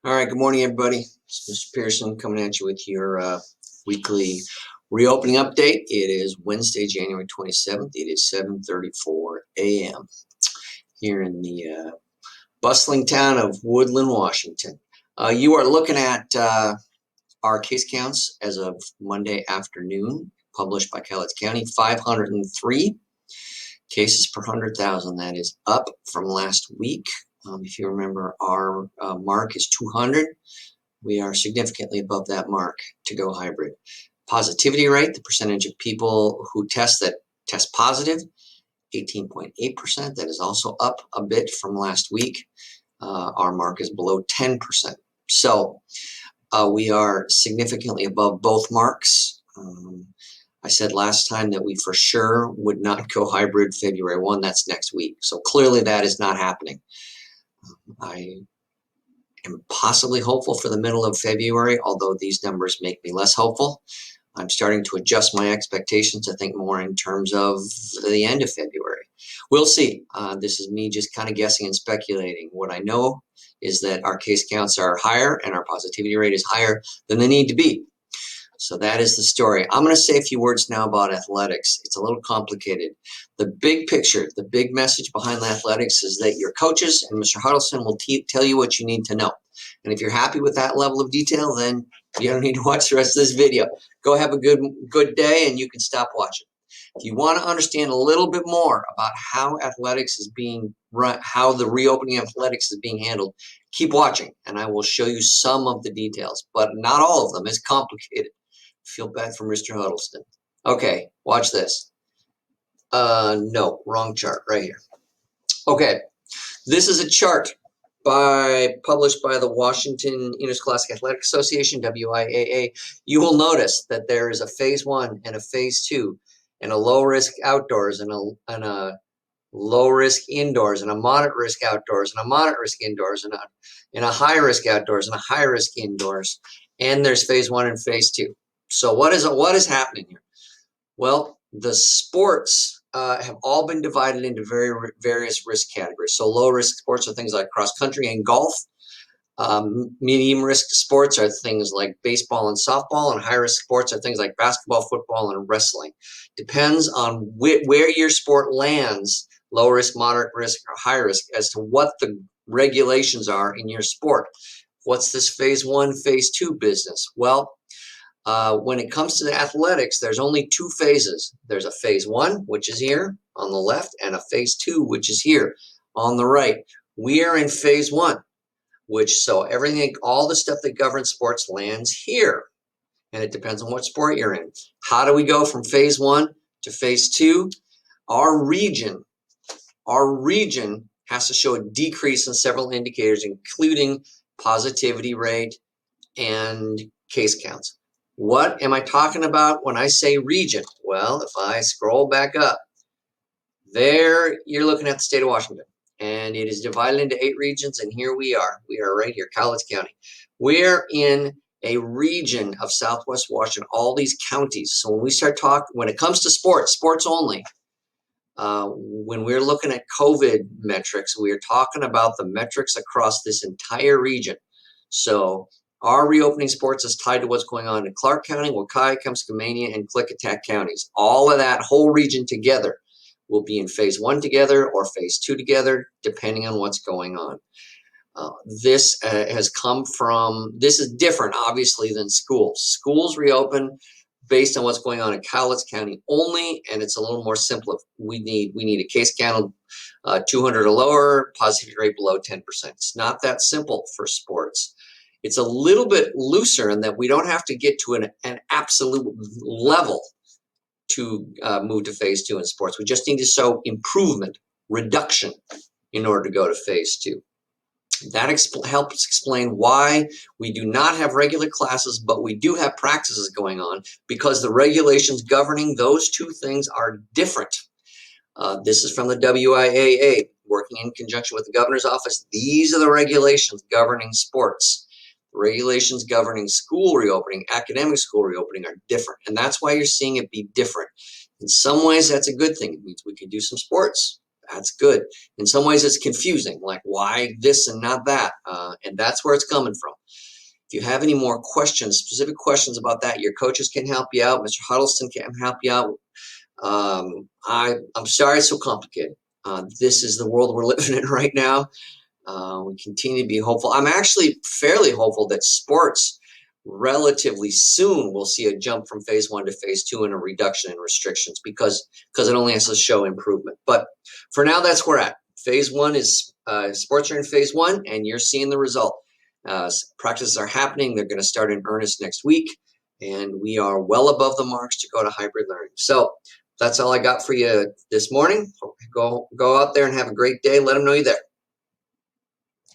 All right, good morning, everybody. It's Mr. Pearson coming at you with your weekly reopening update. It is Wednesday, January 27th. It is 7:34 a.m. here in the bustling town of Woodland, Washington. You are looking at our case counts as of Monday afternoon, published by Cowlitz County. 503 cases per 100,000. That is up from last week. If you remember, our mark is 200. We are significantly above that mark to go hybrid. Positivity rate, the percentage of people who test positive, 18.8%. That is also up a bit from last week. Our mark is below 10%. So we are significantly above both marks. I said last time that we for sure would not go hybrid February 1. That's next week. So clearly that is not happening. I am possibly hopeful for the middle of February, although these numbers make me less hopeful. I'm starting to adjust my expectations to think more in terms of the end of February. We'll see. This is me just kind of guessing and speculating. What I know is that our case counts are higher and our positivity rate is higher than they need to be. So that is the story. I'm going to say a few words now about athletics. It's a little complicated. The big picture, the big message behind athletics is that your coaches and Mr. Huddleston will tell you what you need to know. And if you're happy with that level of detail, then you don't need to watch the rest of this video. Go have a good day and you can stop watching. If you want to understand a little bit more about how athletics is being run, how the reopening of athletics is being handled, keep watching and I will show you some of the details, but not all of them. It's complicated. Feel bad for Mr. Huddleston. Okay, watch this. No, wrong chart right here. Okay, this is a chart published by the Washington Interscholastic Athletic Association, WIAA. You will notice that there is a phase 1 and a phase 2 and a low risk outdoors and a low risk indoors and a moderate risk outdoors and a moderate risk indoors and a high risk outdoors and a high risk indoors. And there's phase 1 and phase 2. So what is happening here? Well, the sports have all been divided into various risk categories. So low risk sports are things like cross country and golf. Medium risk sports are things like baseball and softball, and high risk sports are things like basketball, football, and wrestling. Depends on where your sport lands, low risk, moderate risk, or high risk, as to what the regulations are in your sport. What's this phase 1, phase 2 business? Well, when it comes to athletics, there's only two phases. There's a phase 1, which is here on the left, and a phase 2, which is here on the right. We are in phase 1, so everything, all the stuff that governs sports lands here. And it depends on what sport you're in. How do we go from phase 1 to phase 2? Our region has to show a decrease in several indicators, including positivity rate and case counts. What am I talking about when I say region? Well, if I scroll back up, there you're looking at the state of Washington, and it is divided into 8 regions, and here we are. We are right here, Cowlitz County. We're in a region of Southwest Washington, all these counties. So when we start talking, when it comes to sports only, when we're looking at COVID metrics, we are talking about the metrics across this entire region. So our reopening sports is tied to what's going on in Clark County, Waukesha, Skamania, and Klickitat counties. All of that whole region together will be in phase 1 together or phase 2 together, depending on what's going on. This is different, obviously, than schools. Schools reopen based on what's going on in Cowlitz County only, and it's a little more simple. We need a case count of 200 or lower, positivity rate below 10%. It's not that simple for sports. It's a little bit looser in that we don't have to get to an absolute level to move to phase 2 in sports. We just need to show improvement, reduction, in order to go to phase 2. That helps explain why we do not have regular classes, but we do have practices going on, because the regulations governing those two things are different. This is from the WIAA, working in conjunction with the governor's office. These are the regulations governing sports. The regulations governing school reopening, academic school reopening, are different, and that's why you're seeing it be different. In some ways, that's a good thing. It means we can do some sports. That's good. In some ways, it's confusing, like why this and not that, and that's where it's coming from. If you have any more questions, specific questions about that, your coaches can help you out. Mr. Huddleston can help you out. I'm sorry it's so complicated. This is the world we're living in right now. We continue to be hopeful. I'm actually fairly hopeful that sports relatively soon will see a jump from phase 1 to phase 2 and a reduction in restrictions because it only has to show improvement. But for now, that's where we're at. Phase 1 is sports are in phase 1, and you're seeing the result. Practices are happening. They're going to start in earnest next week, and we are well above the marks to go to hybrid learning. So that's all I got for you this morning. Go out there and have a great day. Let them know you're there.